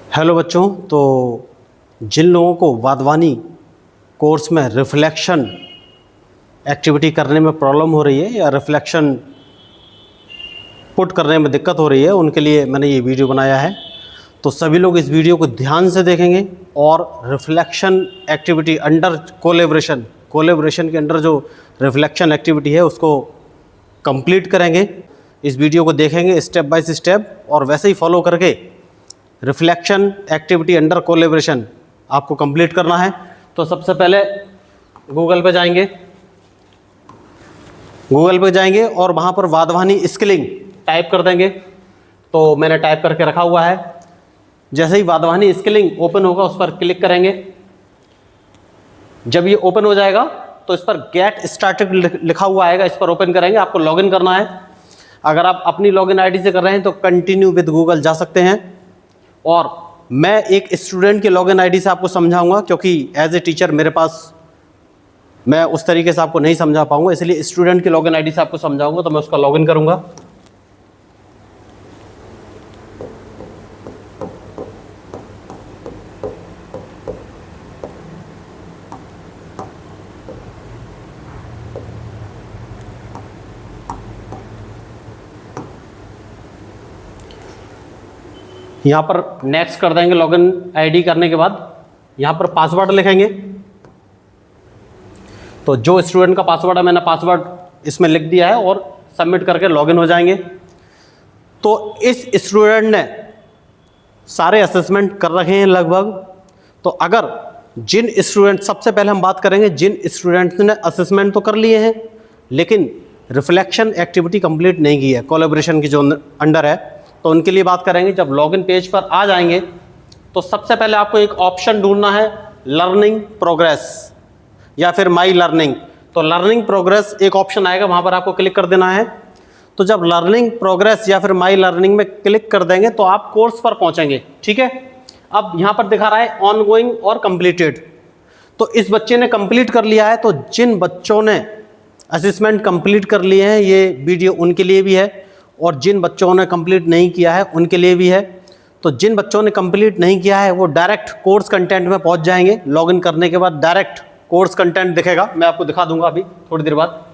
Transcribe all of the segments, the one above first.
Hello बच्चों, तो जिन लोगों को वाधवानी कोर्स में रिफ्लेक्शन एक्टिविटी करने में प्रॉब्लम हो रही है या रिफ्लेक्शन पुट करने में दिक्कत हो रही है, उनके लिए मैंने ये वीडियो बनाया है। तो सभी लोग इस वीडियो को ध्यान से देखेंगे और रिफ्लेक्शन एक्टिविटी अंडर कोलेब्रेशन के अंडर जो रिफ्लेक्शन एक्टिविटी है उसको कंप्लीट करेंगे। इस वीडियो को देखेंगे स्टेप बाय स्टेप और वैसे ही फॉलो करके रिफ्लेक्शन एक्टिविटी अंडर कोलेब्रेशन आपको कंप्लीट करना है। तो सबसे पहले गूगल पे जाएंगे और वहाँ पर वाधवानी स्किलिंग टाइप कर देंगे। तो मैंने टाइप करके रखा हुआ है। जैसे ही वाधवानी स्किलिंग ओपन होगा उस पर क्लिक करेंगे। जब ये ओपन हो जाएगा तो इस पर गेट स्टार्टेड लिखा हुआ आएगा, इस पर ओपन करेंगे। आपको लॉगिन करना है। अगर आप अपनी लॉगिन आईडी से कर रहे हैं तो कंटिन्यू विद गूगल जा सकते हैं। और मैं एक स्टूडेंट के लॉगिन आईडी से आपको समझाऊंगा, क्योंकि एज ए टीचर मेरे पास मैं उस तरीके से आपको नहीं समझा पाऊंगा, इसलिए स्टूडेंट के लॉगिन आईडी से आपको समझाऊंगा। तो मैं उसका लॉगिन करूंगा। यहाँ पर नेक्स्ट कर देंगे। लॉगिन आईडी करने के बाद यहाँ पर पासवर्ड लिखेंगे। तो जो स्टूडेंट का पासवर्ड है मैंने पासवर्ड इसमें लिख दिया है और सबमिट करके लॉगिन हो जाएंगे। तो इस स्टूडेंट ने सारे असेसमेंट कर रखे हैं लगभग। तो अगर जिन स्टूडेंट, सबसे पहले हम बात करेंगे जिन स्टूडेंट्स ने असेसमेंट तो कर लिए हैं लेकिन रिफ्लेक्शन एक्टिविटी कंप्लीट नहीं की है कोलैबोरेशन की जो अंडर है, तो उनके लिए बात करेंगे। जब लॉगिन पेज पर आ जाएंगे तो सबसे पहले आपको एक ऑप्शन ढूंढना है, लर्निंग प्रोग्रेस या फिर माई लर्निंग। तो लर्निंग प्रोग्रेस एक ऑप्शन आएगा, वहां पर आपको क्लिक कर देना है। तो जब लर्निंग प्रोग्रेस या फिर माई लर्निंग में क्लिक कर देंगे तो आप कोर्स पर पहुंचेंगे। ठीक है। अब यहां पर दिखा रहा है ऑनगोइंग और कंप्लीटेड। तो इस बच्चे ने कंप्लीट कर लिया है। तो जिन बच्चों ने असेसमेंट कंप्लीट कर लिए हैं ये वीडियो उनके लिए भी है, और जिन बच्चों ने कंप्लीट नहीं किया है उनके लिए भी है। तो जिन बच्चों ने कंप्लीट नहीं किया है वो डायरेक्ट कोर्स कंटेंट में पहुंच जाएंगे। लॉगिन करने के बाद डायरेक्ट कोर्स कंटेंट दिखेगा, मैं आपको दिखा दूंगा अभी थोड़ी देर बाद।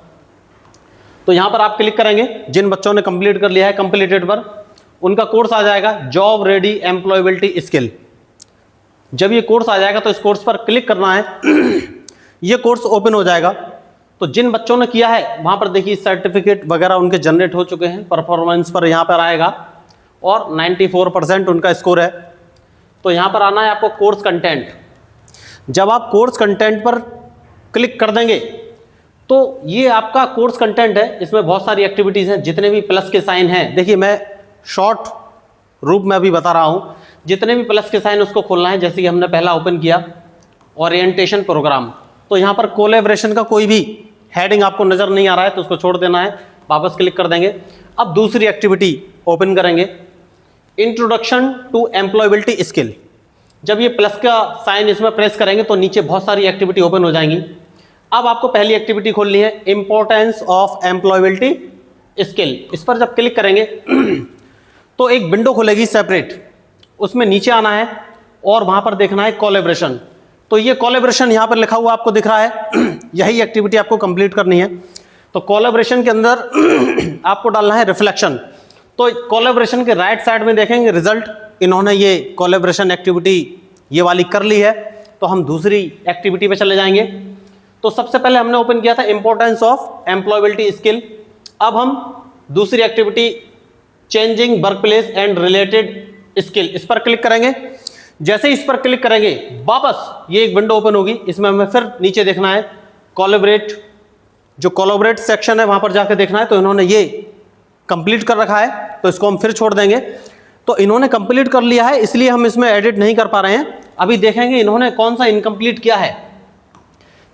तो यहां पर आप क्लिक करेंगे, जिन बच्चों ने कंप्लीट कर लिया है कंप्लीटेड पर उनका कोर्स आ जाएगा, जॉब रेडी एम्प्लॉयबिलिटी स्किल। जब ये कोर्स आ जाएगा तो इस कोर्स पर क्लिक करना है। ये कोर्स ओपन हो जाएगा। तो जिन बच्चों ने किया है वहां पर देखिए सर्टिफिकेट वगैरह उनके जनरेट हो चुके हैं। परफॉर्मेंस पर यहां पर आएगा और 94% उनका स्कोर है। तो यहां पर आना है आपको कोर्स कंटेंट। जब आप कोर्स कंटेंट पर क्लिक कर देंगे तो ये आपका कोर्स कंटेंट है। इसमें बहुत सारी एक्टिविटीज हैं, जितने भी प्लस के साइन हैं, देखिए मैं शॉर्ट रूप में अभी बता रहा हूं। जितने भी प्लस के साइन उसको खोलना है। जैसे कि हमने पहला ओपन किया ओरिएंटेशन प्रोग्राम, तो यहां पर कोलैबोरेशन का कोई भी हेडिंग आपको नजर नहीं आ रहा है तो उसको छोड़ देना है, वापस क्लिक कर देंगे। अब दूसरी एक्टिविटी ओपन करेंगे, इंट्रोडक्शन टू एम्प्लॉयबिलिटी स्किल। जब ये प्लस का साइन इसमें प्रेस करेंगे तो नीचे बहुत सारी एक्टिविटी ओपन हो जाएंगी। अब आपको पहली एक्टिविटी खोलनी है, इंपॉर्टेंस ऑफ एम्प्लॉयबिलिटी स्किल। इस पर जब क्लिक करेंगे तो एक विंडो खुलेगी सेपरेट, उसमें नीचे आना है और वहां पर देखना है कोलैबोरेशन। तो ये कोलैबोरेशन यहां पर लिखा हुआ आपको दिख रहा है, यही एक्टिविटी आपको कंप्लीट करनी है। तो कोलैबोरेशन के अंदर आपको डालना है रिफ्लेक्शन। तो कोलैबोरेशन के राइट साइड में देखेंगे रिजल्ट, इन्होंने ये कोलैबोरेशन एक्टिविटी ये वाली कर ली है। तो हम दूसरी एक्टिविटी पे चले जाएंगे। तो सबसे पहले हमने ओपन किया था इंपॉर्टेंस ऑफ एम्प्लॉयबिलिटी स्किल। अब हम दूसरी activity changing work place and related skill, इस पर क्लिक करेंगे। जैसे इस पर क्लिक करेंगे वापस ये एक विंडो ओपन होगी। इसमें हमें फिर नीचे देखना है कोलैबोरेट, जो कोलैबोरेट सेक्शन है वहां पर जाकर देखना है। तो इन्होंने ये कंप्लीट कर रखा है तो इसको हम फिर छोड़ देंगे। तो इन्होंने कंप्लीट कर लिया है इसलिए हम इसमें एडिट नहीं कर पा रहे हैं। अभी देखेंगे इन्होंने कौन सा इनकम्प्लीट किया है।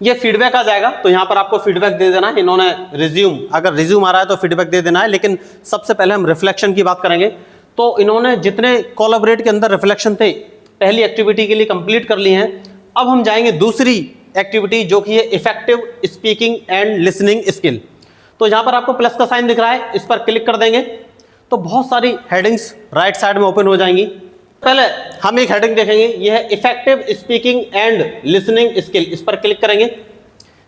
ये फीडबैक आ जाएगा तो यहां पर आपको फीडबैक दे देना है। इन्होंने रिज्यूम, अगर रिज्यूम आ रहा है तो फीडबैक दे देना है। लेकिन सबसे पहले हम रिफ्लेक्शन की बात करेंगे। तो इन्होंने जितने कोलैबोरेट के अंदर रिफ्लेक्शन थे पहली एक्टिविटी के लिए कंप्लीट कर ली हैं। अब हम जाएंगे दूसरी एक्टिविटी जो कि है effective speaking and listening skill. तो यहां पर आपको प्लस का साइन दिख रहा है, इस पर क्लिक कर देंगे तो बहुत सारी हेडिंग्स राइट साइड में ओपन हो जाएंगी। पहले हम एक हेडिंग देखेंगे, यह है effective speaking and listening skill. इस पर क्लिक करेंगे।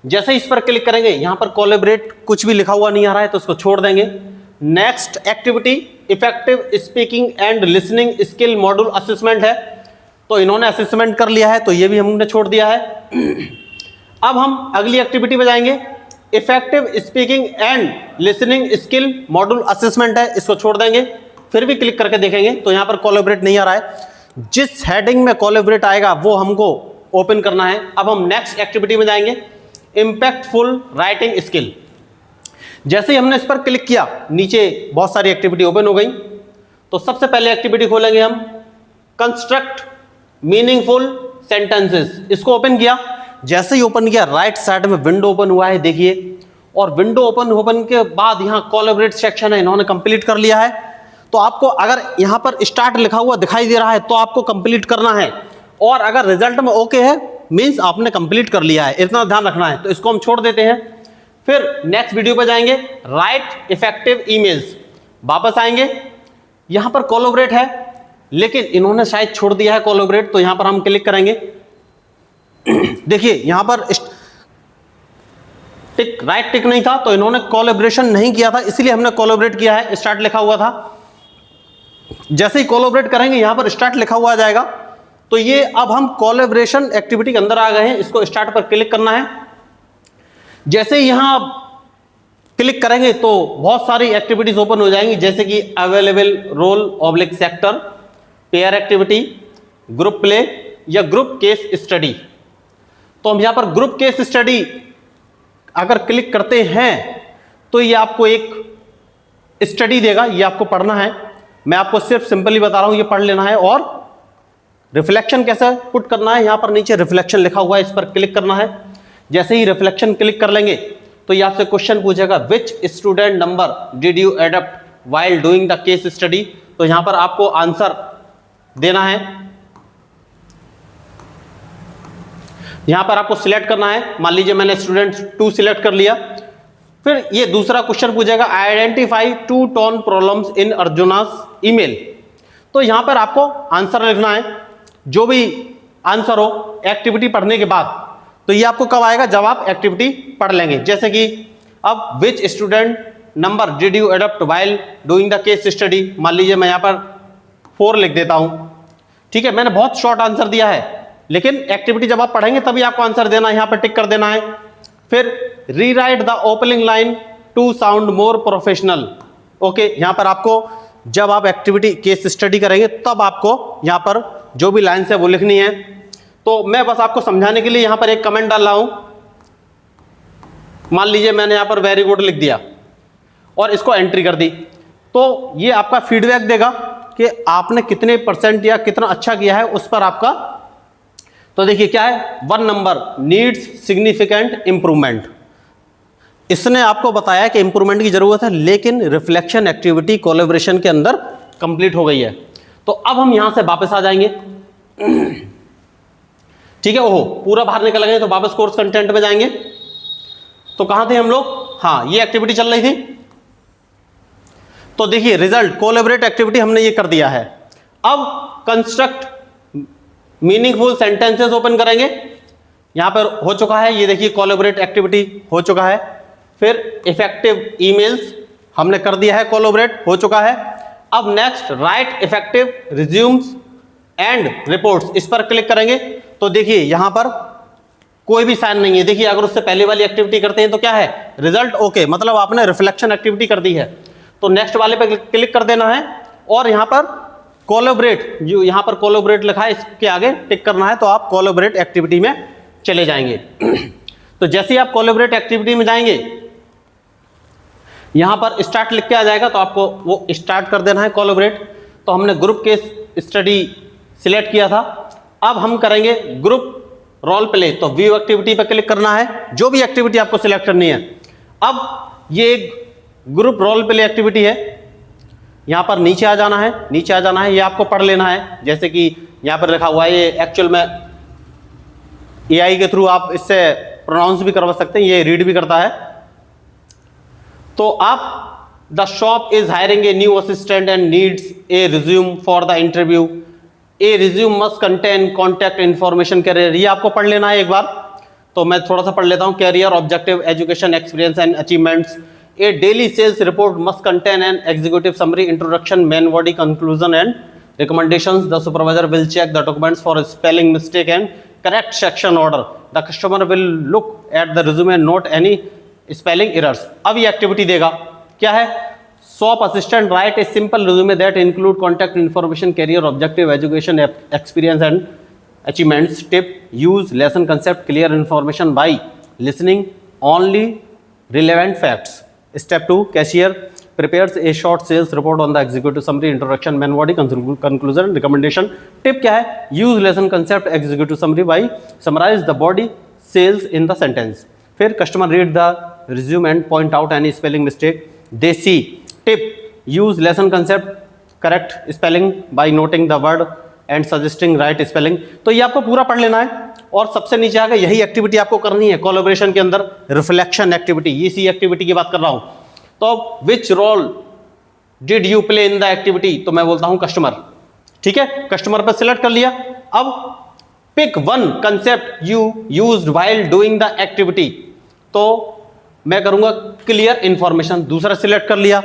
जैसे ही इस पर क्लिक करेंगे, यहां पर कोलैबोरेट कुछ भी लिखा हुआ नहीं आ रहा है तो उसको छोड़ देंगे। Next activity effective speaking and listening skill module assessment है, तो इन्होंने असेसमेंट कर लिया है तो ये भी हमने छोड़ दिया है। अब हम अगली एक्टिविटी पे जाएंगे, effective speaking and listening skill module assessment है, इसको छोड़ देंगे। फिर भी क्लिक करके देखेंगे तो यहां पर कोलैबोरेट नहीं आ रहा है। जिस हेडिंग में कोलैबोरेट आएगा वो हमको ओपन करना है। अब हम नेक्स्ट एक्टिविटी में जाएंगे, इंपैक्टफुल राइटिंग स्किल। जैसे ही हमने इस पर क्लिक किया, नीचे बहुत सारी एक्टिविटी ओपन हो गई। तो सबसे पहले एक्टिविटी खोलेंगे हम, कंस्ट्रक्ट मीनिंगफुल सेंटेंसेस। इसको ओपन किया। जैसे ही ओपन किया, राइट साइड में विंडो ओपन हुआ है, देखिए। और विंडो ओपन के बाद यहां कोलैबोरेट सेक्शन है, इन्होंने कंप्लीट कर लिया है। तो आपको अगर यहां पर स्टार्ट लिखा हुआ दिखाई दे रहा है तो आपको कंप्लीट करना है, और अगर रिजल्ट में ओके है मींस आपने कंप्लीट कर लिया है, इतना ध्यान रखना है। तो इसको हम छोड़ देते हैं। फिर नेक्स्ट वीडियो पे जाएंगे, राइट इफेक्टिव ईमेल्स। वापस आएंगे, यहां पर कोलैबोरेट है लेकिन इन्होंने शायद छोड़ दिया है कोलैबोरेट, तो यहां पर हम क्लिक करेंगे। देखिए यहां पर टिक, राइट टिक नहीं था तो इन्होंने कोलैबोरेशन नहीं किया था, इसलिए हमने कोलैबोरेट किया है। स्टार्ट लिखा हुआ था। जैसे ही कोलैबोरेट करेंगे, यहां पर स्टार्ट लिखा हुआ आ जाएगा। तो ये अब हम कोलैबोरेशन एक्टिविटी के अंदर आ गए हैं। इसको स्टार्ट पर क्लिक करना है। जैसे ही यहां क्लिक करेंगे तो बहुत सारी एक्टिविटीज ओपन हो जाएंगी, जैसे कि available role oblique sector, pair activity, group play या ग्रुप केस स्टडी। तो हम यहां पर ग्रुप केस स्टडी अगर क्लिक करते हैं तो ये आपको एक स्टडी देगा, ये आपको पढ़ना है। मैं आपको सिर्फ सिंपली बता रहा हूं, ये पढ़ लेना है। और रिफ्लेक्शन कैसे पुट करना है, यहां पर नीचे रिफ्लेक्शन लिखा हुआ है, इस पर क्लिक करना है। जैसे ही रिफ्लेक्शन क्लिक कर लेंगे तो ये आपसे क्वेश्चन पूछेगा, which student number did you adapt while doing the case study. तो यहां पर आपको आंसर देना है। यहां पर आपको सिलेक्ट करना है। मान लीजिए मैंने स्टूडेंट 2 सिलेक्ट कर लिया। फिर ये दूसरा क्वेश्चन पूछेगा, identify 2 tone problems in Arjuna's email. तो यहां पर आपको आंसर लिखना है, जो भी आंसर हो एक्टिविटी पढ़ने के बाद। तो ये आपको कब आएगा, जब आप एक्टिविटी पढ़ लेंगे। जैसे कि अब which student number did you adapt while doing the case study. मान लीजिए मैं यहां पर 4 लिख देता हूं। ठीक है, मैंने बहुत शॉर्ट आंसर दिया है, लेकिन एक्टिविटी जब आप पढ़ेंगे तभी आपको आंसर देना है। यहां पर टिक कर देना है। फिर rewrite the opening line to sound more professional. Okay, यहां पर आपको जब आप एक्टिविटी केस स्टडी करेंगे तब आपको यहां पर जो भी लाइन है वो लिखनी है। तो मैं बस आपको समझाने के लिए यहां पर एक कमेंट डाल रहा हूं। मान लीजिए मैंने यहां पर वेरी गुड लिख दिया और इसको एंट्री कर दी, तो ये आपका फीडबैक देगा कि आपने कितने % या कितना अच्छा किया है उस पर आपका। तो देखिए क्या है, 1 नंबर नीड्स सिग्निफिकेंट इंप्रूवमेंट। इसने आपको बताया कि इंप्रूवमेंट की जरूरत है, लेकिन रिफ्लेक्शन एक्टिविटी कोलैबोरेशन के अंदर कंप्लीट हो गई है। तो अब हम यहां से वापस आ जाएंगे। ठीक है, ओहो पूरा बाहर निकल गए तो वापस कोर्स कंटेंट में जाएंगे। तो कहां थे हम लोग, हाँ ये एक्टिविटी चल रही थी। तो देखिए रिजल्ट, कोलैबोरेट एक्टिविटी हमने ये कर दिया है। अब कंस्ट्रक्ट मीनिंगफुल सेंटेंसेस ओपन करेंगे। यहां पर हो चुका है, ये देखिए कोलैबोरेट एक्टिविटी हो चुका है। फिर इफेक्टिव ईमेल्स हमने कर दिया है, कोलैबोरेट हो चुका है। अब next right effective resumes and reports, इस पर क्लिक करेंगे तो देखिए यहां पर कोई भी साइन नहीं है। देखिए अगर उससे पहले वाली एक्टिविटी करते हैं तो क्या है, रिजल्ट ओके, मतलब आपने रिफ्लेक्शन एक्टिविटी कर दी है। तो नेक्स्ट वाले पे क्लिक कर देना है और यहां पर कोलैबोरेट, जो यहां पर कोलैबोरेट लिखा है इसके आगे टिक करना है, तो आप कोलैबोरेट एक्टिविटी में चले जाएंगे। तो जैसे ही आप कोलैबोरेट एक्टिविटी में जाएंगे, यहां पर स्टार्ट लिख के आ जाएगा, तो आपको वो स्टार्ट कर देना है कोलैबोरेट। तो हमने ग्रुप केस स्टडी सिलेक्ट किया था, अब हम करेंगे ग्रुप रोल प्ले। तो व्यू एक्टिविटी पर क्लिक करना है, जो भी एक्टिविटी आपको सिलेक्ट करनी है। अब ये एक ग्रुप रोल प्ले एक्टिविटी है, यहां पर नीचे आ जाना है, नीचे आ जाना है, ये आपको पढ़ लेना है। जैसे कि यहां पर लिखा हुआ है, ये एक्चुअल में AI के थ्रू आप इससे प्रोनाउंस भी करवा सकते हैं, ये रीड भी करता है। तो आप the shop is hiring a new assistant and needs a resume for the interview. A resume must contain contact information career, ये आपको पढ़ लेना है एक बार, तो मैं थोड़ा सा पढ़ लेता हूँ। Career objective, education, experience and achievements. A daily sales report must contain an executive summary, introduction, main body, conclusion and recommendations. The supervisor will check the documents for spelling mistake and correct section order. The customer will look at the resume and note any spelling errors. अब ये activity देगा, क्या है? Shop assistant write a simple resume that include contact information, career objective, education, experience and achievements. Tip: use lesson concept, clear information by listening only relevant facts. Step 2, cashier prepares a short sales report on the executive summary, introduction, main body, conclusion, recommendation. Tip क्या है? Use lesson concept, executive summary by summarize the body sales in the sentence. फिर customer read the resume and point out any spelling mistake they see. Tip: use lesson concept, correct spelling by noting the word and suggesting right spelling. तो ये आपको पूरा पढ़ लेना है। और सबसे नीचे आगे यही एक्टिविटी आपको करनी है कोलैबोरेशन के अंदर, रिफ्लेक्शन एक्टिविटी, इसी एक्टिविटी की बात कर रहा हूं। तो which role did you play in the activity, तो मैं बोलता हूं कस्टमर, ठीक है, कस्टमर पर सिलेक्ट कर लिया। अब pick one concept you used while doing the activity, तो मैं करूंगा क्लियर इंफॉर्मेशन, दूसरा सिलेक्ट कर लिया।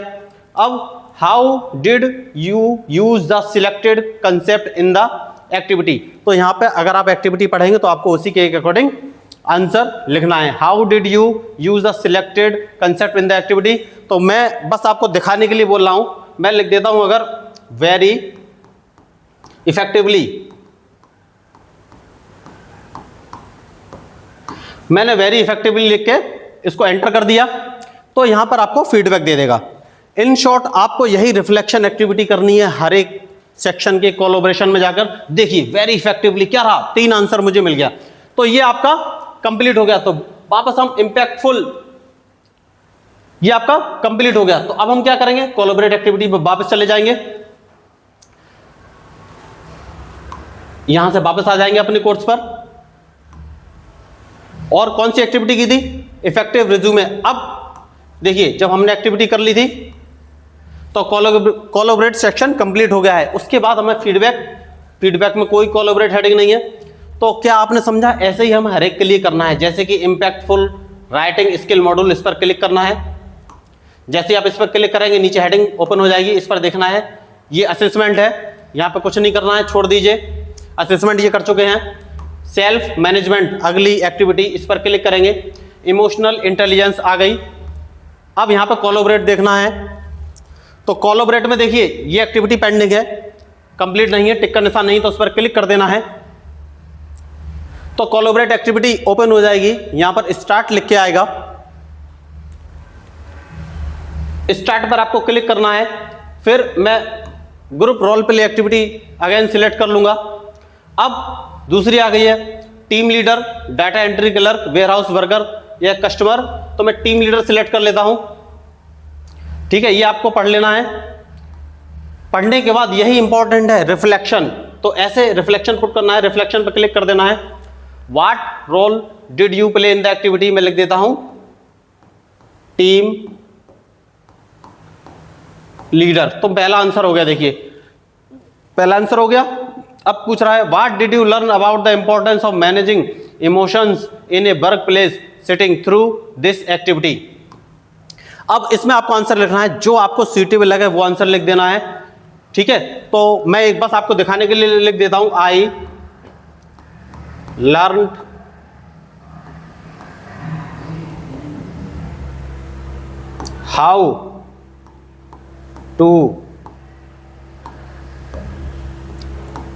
अब how did you use the selected concept in the activity, तो यहां पे अगर आप एक्टिविटी पढ़ेंगे तो आपको उसी के अकॉर्डिंग आंसर लिखना है। How did you use the selected concept in the activity, तो मैं बस आपको दिखाने के लिए बोल रहा हूं, मैं लिख देता हूं अगर वेरी इफेक्टिवली, मैंने वेरी इफेक्टिवली लिख के इसको एंटर कर दिया, तो यहां पर आपको फीडबैक दे देगा। इन शॉर्ट आपको यही रिफ्लेक्शन एक्टिविटी करनी है हर एक सेक्शन के कोलैबोरेशन में जाकर। देखिए वेरी इफेक्टिवली क्या रहा, 3 आंसर मुझे मिल गया, तो ये आपका कंप्लीट हो गया। तो वापस हम इंपैक्टफुल, ये आपका कंप्लीट हो गया। तो अब हम क्या करेंगे, कोलैबोरेट एक्टिविटी पर वापस चले जाएंगे, यहां से वापस आ जाएंगे अपने कोर्स पर। और कौन सी एक्टिविटी की थी, इफेक्टिव रिज्यूमे। अब देखिए जब हमने एक्टिविटी कर ली थी तो कोलैबोरेट सेक्शन कंप्लीट हो गया है। उसके बाद हमें फीडबैक में कोई कोलैबोरेट हेडिंग नहीं है। तो क्या आपने समझा, ऐसे ही हम हर एक के लिए करना है। जैसे कि इंपैक्टफुल राइटिंग स्किल मॉड्यूल, इस पर क्लिक करना है। जैसे आप इस पर क्लिक करेंगे नीचे हेडिंग ओपन हो जाएगी, इस पर देखना है। ये असेसमेंट है, यहाँ पे कुछ नहीं करना है, छोड़ दीजिए। असेसमेंट ये कर चुके हैं। सेल्फ मैनेजमेंट अगली एक्टिविटी, इस पर क्लिक करेंगे। इमोशनल इंटेलिजेंस आ गई। अब यहाँ पे कोलैबोरेट देखना है, तो कोलैबोरेट में देखिए ये एक्टिविटी पेंडिंग है, कंप्लीट नहीं है, टिक का निशान नहीं, तो उस पर क्लिक कर देना है। तो कोलैबोरेट एक्टिविटी ओपन हो जाएगी। यहां पर स्टार्ट लिख के आएगा, स्टार्ट पर आपको क्लिक करना है। फिर मैं group role play activity again select कर लूंगा। अब दूसरी आ गई है, team leader, data entry clerk, warehouse worker या कस्टमर, तो मैं टीम लीडर सिलेक्ट कर लेता हूं, ठीक है। ये आपको पढ़ लेना है। पढ़ने के बाद यही इंपॉर्टेंट है, रिफ्लेक्शन। तो ऐसे रिफ्लेक्शन पुट करना है, रिफ्लेक्शन पर क्लिक कर देना है। What role did you play in the activity, मैं लिख देता हूं टीम लीडर। तो पहला आंसर हो गया, देखिए पहला आंसर हो गया। अब पूछ रहा है what did you learn about the importance of managing emotions in A work place sitting through this activity. अब इसमें आपको आंसर लिखना है, जो आपको सूटेबल लगे वो आंसर लिख देना है, ठीक है। तो मैं एक बस आपको दिखाने के लिए लिख देता हूं, I learn how to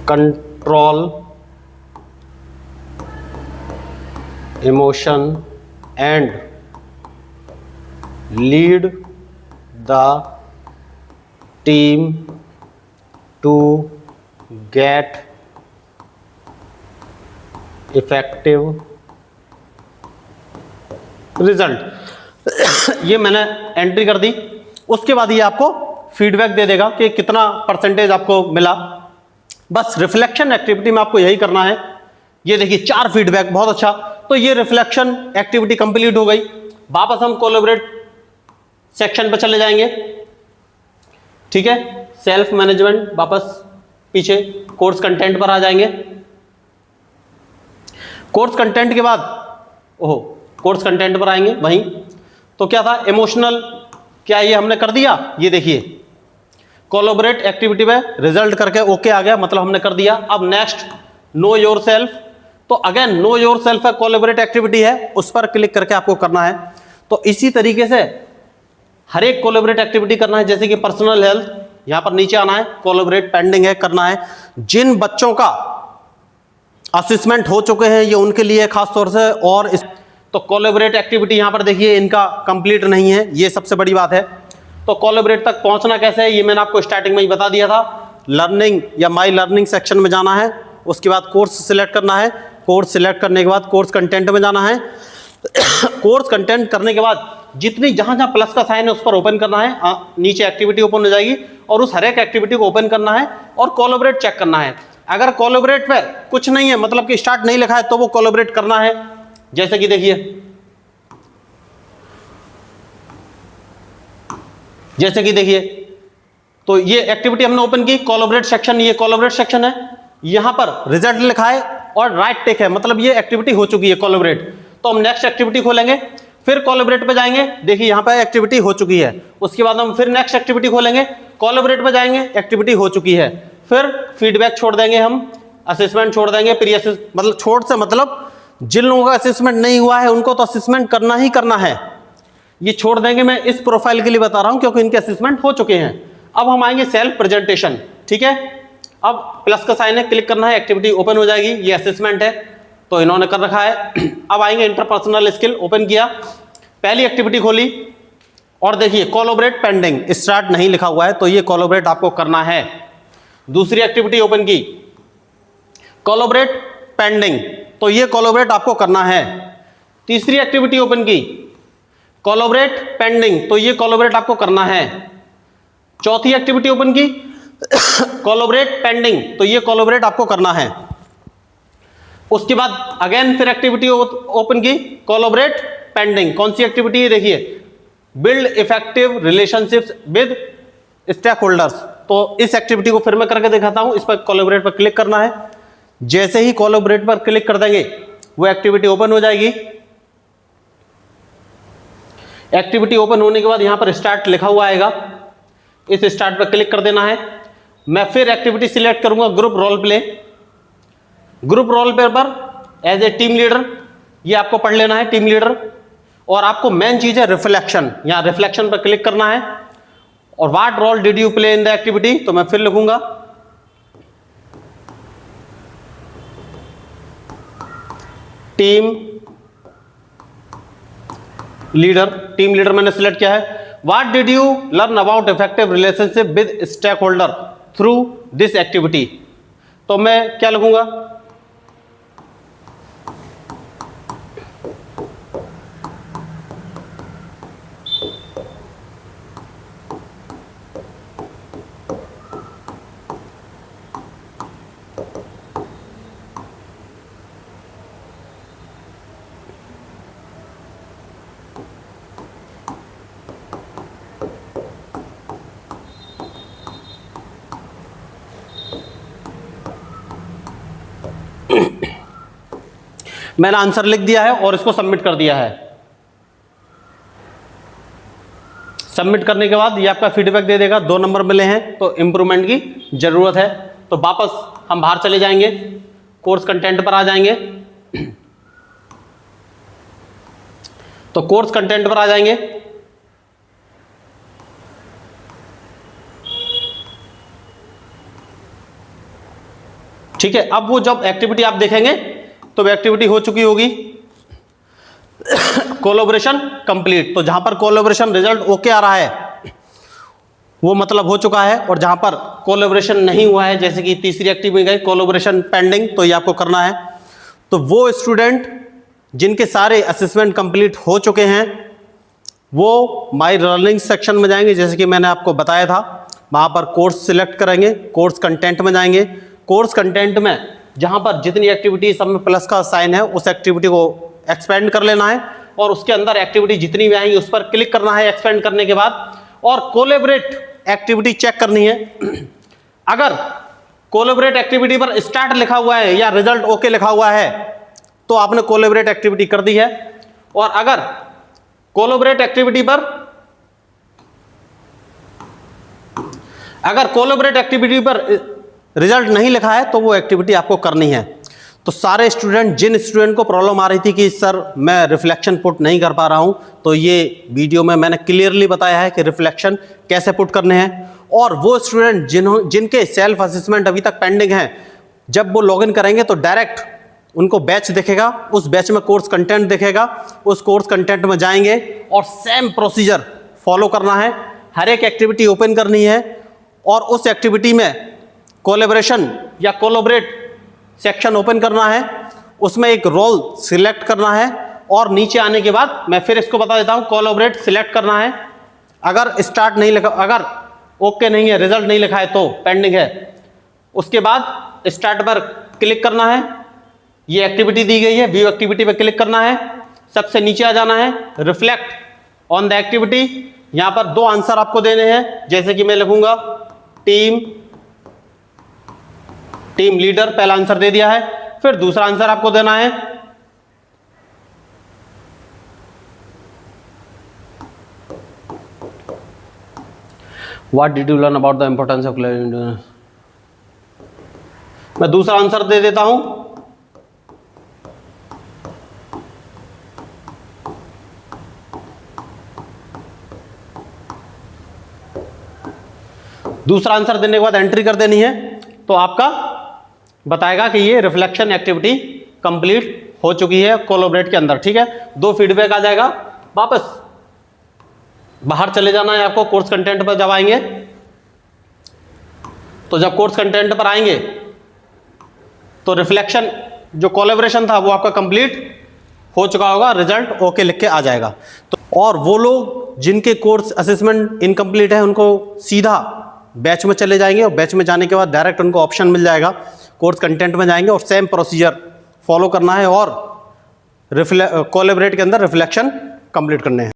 control emotion and lead the team to get effective result. ये मैंने एंट्री कर दी। उसके बाद ये आपको फीडबैक दे देगा कि कितना परसेंटेज आपको मिला। बस रिफ्लेक्शन एक्टिविटी में आपको यही करना है। ये देखिए 4 फीडबैक, बहुत अच्छा। तो ये रिफ्लेक्शन एक्टिविटी कंप्लीट हो गई। वापस हम कोलैबोरेट सेक्शन पर चले जाएंगे, ठीक है। सेल्फ मैनेजमेंट वापस पीछे कोर्स कंटेंट पर आ जाएंगे। कोर्स कंटेंट के बाद कोर्स कंटेंट पर आएंगे वहीं। तो क्या था, इमोशनल, क्या ये हमने कर दिया, ये देखिए कोलैबोरेट एक्टिविटी में रिजल्ट करके ओके आ गया, मतलब हमने कर दिया। अब नेक्स्ट नो योर सेल्फ, तो अगेन नो योर सेल्फ है, कोलैबोरेट एक्टिविटी है, उस पर क्लिक करके आपको करना है। तो इसी तरीके से हर एक कोलैबोरेट एक्टिविटी करना है, जैसे कि पर्सनल हेल्थ, यहां पर नीचे आना है, कोलैबोरेट पेंडिंग है, करना है। जिन बच्चों का असेसमेंट हो चुके हैं ये उनके लिए खास तौर से, और तो कोलैबोरेट एक्टिविटी यहां पर देखिए इनका कंप्लीट नहीं है, ये सबसे बड़ी बात है। तो कोलैबोरेट तक पहुंचना कैसे है, ये मैंने आपको स्टार्टिंग में ही बता दिया था। लर्निंग या माई लर्निंग सेक्शन में जाना है, उसके बाद कोर्स सिलेक्ट करना है, कोर्स सिलेक्ट करने के बाद कोर्स कंटेंट में जाना है। कोर्स कंटेंट करने के बाद जितनी जहां जहां प्लस का साइन है उस पर ओपन करना है, नीचे एक्टिविटी ओपन हो जाएगी और उस हर एक एक्टिविटी को ओपन करना है और कोलैबोरेट चेक करना है। अगर कोलैबोरेट पे कुछ नहीं है, मतलब कि स्टार्ट नहीं लिखा है, तो वो कोलैबोरेट करना है। जैसे कि देखिए, तो ये एक्टिविटी हमने ओपन की, कोलैबोरेट सेक्शन, ये कोलैबोरेट सेक्शन है, यहां पर रिजल्ट लिखा है और राइट टिक है, मतलब ये एक्टिविटी हो चुकी है कोलैबोरेट। तो हम नेक्स्ट एक्टिविटी खोलेंगे, फिर कोलैबोरेट पे जाएंगे, देखिए यहां पर एक्टिविटी हो चुकी है। उसके बाद हम फिर नेक्स्ट एक्टिविटी खोलेंगे, कोलैबोरेट पे जाएंगे, एक्टिविटी हो चुकी है। फिर फीडबैक छोड़ देंगे हम, असेसमेंट छोड़ देंगे, प्री असेस, मतलब छोड़ से मतलब जिन लोगों का असेसमेंट नहीं हुआ है उनको तो असेसमेंट करना ही करना है, ये छोड़ देंगे। मैं इस प्रोफाइल के लिए बता रहा हूं क्योंकि इनके असेसमेंट हो चुके हैं। अब हम आएंगे सेल्फ प्रेजेंटेशन, ठीक है। अब प्लस का साइन है, क्लिक करना है, एक्टिविटी ओपन हो जाएगी, ये असेसमेंट है तो इन्होंने कर रखा है। अब आएंगे इंटरपर्सनल स्किल, ओपन किया, पहली एक्टिविटी खोली और देखिए कोलैबोरेट पेंडिंग, स्टार्ट नहीं लिखा हुआ है, तो ये कोलैबोरेट आपको करना है। दूसरी एक्टिविटी ओपन की, कोलैबोरेट पेंडिंग, तो ये कोलैबोरेट आपको करना है। तीसरी एक्टिविटी ओपन की, कोलैबोरेट पेंडिंग, तो ये कोलैबोरेट आपको करना है। चौथी एक्टिविटी ओपन की, कोलैबोरेट पेंडिंग, तो ये कोलैबोरेट आपको करना है। उसके बाद अगेन फिर एक्टिविटी ओपन की, कोलैबोरेट पेंडिंग, कौन सी एक्टिविटी है देखिए, build effective relationships with stakeholders, तो इस एक्टिविटी को फिर मैं करके दिखाता हूं। इस पर कोलैबोरेट पर क्लिक करना है, जैसे ही कोलैबोरेट पर क्लिक कर देंगे वो एक्टिविटी ओपन हो जाएगी। एक्टिविटी ओपन होने के बाद यहां पर स्टार्ट लिखा हुआ आएगा, इस स्टार्ट पर क्लिक कर देना है। मैं फिर एक्टिविटी सिलेक्ट करूंगा group role play, group role play पर एज ए टीम लीडर, ये आपको पढ़ लेना है टीम लीडर। और आपको मेन चीज है रिफ्लेक्शन, यहां रिफ्लेक्शन पर क्लिक करना है और what role did you play in the activity, तो मैं फिर लिखूंगा टीम लीडर, टीम लीडर मैंने सिलेक्ट किया है। What did you learn about effective relationship with stakeholder through this activity, तो मैं क्या लिखूंगा, मैंने आंसर लिख दिया है और इसको सबमिट कर दिया है। सबमिट करने के बाद ये आपका फीडबैक दे देगा, 2 नंबर मिले हैं तो इंप्रूवमेंट की जरूरत है। तो वापस हम बाहर चले जाएंगे, कोर्स कंटेंट पर आ जाएंगे, तो कोर्स कंटेंट पर आ जाएंगे। ठीक है, अब वो जब एक्टिविटी आप देखेंगे तो एक्टिविटी हो चुकी होगी, कोलैबोरेशन कंप्लीट। तो जहां पर कोलैबोरेशन रिजल्ट ओके आ रहा है वो मतलब हो चुका है, और जहां पर कोलैबोरेशन नहीं हुआ है, जैसे कि तीसरी एक्टिविटी गई कोलैबोरेशन पेंडिंग, तो ये आपको करना है। तो वो स्टूडेंट जिनके सारे असेसमेंट कंप्लीट हो चुके हैं वो माई लर्निंग सेक्शन में जाएंगे, जैसे कि मैंने आपको बताया था, वहां पर कोर्स सिलेक्ट करेंगे, कोर्स कंटेंट में जाएंगे। कोर्स कंटेंट में जहां पर जितनी एक्टिविटी सब में प्लस का साइन है उस एक्टिविटी को एक्सपेंड कर लेना है, और उसके अंदर एक्टिविटी जितनी भी आएंगी उस पर क्लिक करना है एक्सपेंड करने के बाद, और कोलैबोरेट एक्टिविटी चेक करनी है। अगर कोलैबोरेट एक्टिविटी पर स्टार्ट लिखा हुआ है या रिजल्ट ओके लिखा हुआ है तो आपने कोलैबोरेट एक्टिविटी कर दी है। और अगर कोलैबोरेट एक्टिविटी पर रिजल्ट नहीं लिखा है तो वो एक्टिविटी आपको करनी है। तो सारे स्टूडेंट, जिन स्टूडेंट को प्रॉब्लम आ रही थी कि सर मैं रिफ्लेक्शन पुट नहीं कर पा रहा हूं, तो ये वीडियो में मैंने क्लियरली बताया है कि रिफ्लेक्शन कैसे पुट करने हैं। और वो स्टूडेंट जिनके सेल्फ असेसमेंट अभी तक पेंडिंग हैं, जब वो लॉगिन करेंगे तो डायरेक्ट उनको बैच दिखेगा, उस बैच में कोर्स कंटेंट दिखेगा, उस कोर्स कंटेंट में जाएंगे और सेम प्रोसीजर फॉलो करना है। हर एक एक्टिविटी ओपन करनी है और उस एक्टिविटी में कोलैबोरेशन या कोलैबोरेट सेक्शन ओपन करना है, उसमें एक रोल सिलेक्ट करना है और नीचे आने के बाद मैं फिर इसको बता देता हूं, कोलैबोरेट सिलेक्ट करना है। अगर स्टार्ट नहीं लिखा, अगर ओके नहीं है, रिजल्ट नहीं लिखा है तो पेंडिंग है, उसके बाद स्टार्ट पर क्लिक करना है। ये एक्टिविटी दी गई है, व्यू एक्टिविटी पर क्लिक करना है, सबसे नीचे आ जाना है, रिफ्लेक्ट ऑन द एक्टिविटी। यहां पर 2 आंसर आपको देने हैं, जैसे कि मैं लिखूंगा टीम लीडर, पहला आंसर दे दिया है। फिर दूसरा आंसर आपको देना है what did you learn about the importance of. मैं दूसरा आंसर दे देता हूं, दूसरा आंसर देने के बाद एंट्री कर देनी है तो आपका बताएगा कि ये रिफ्लेक्शन एक्टिविटी कंप्लीट हो चुकी है कोलैबोरेट के अंदर। ठीक है, 2 फीडबैक आ जाएगा, वापस बाहर चले जाना है आपको। कोर्स कंटेंट पर जब आएंगे तो जब कोर्स कंटेंट पर आएंगे तो रिफ्लेक्शन जो कोलैबोरेशन था वो आपका कंप्लीट हो चुका होगा, रिजल्ट ओके लिख के आ जाएगा। तो और वो लोग जिनके कोर्स असेसमेंट इनकम्प्लीट है उनको सीधा बैच में चले जाएंगे और बैच में जाने के बाद डायरेक्ट उनको ऑप्शन मिल जाएगा, कोर्स कंटेंट में जाएंगे और सेम प्रोसीजर फॉलो करना है और कोलैबोरेट के अंदर रिफ्लेक्शन कंप्लीट करने हैं।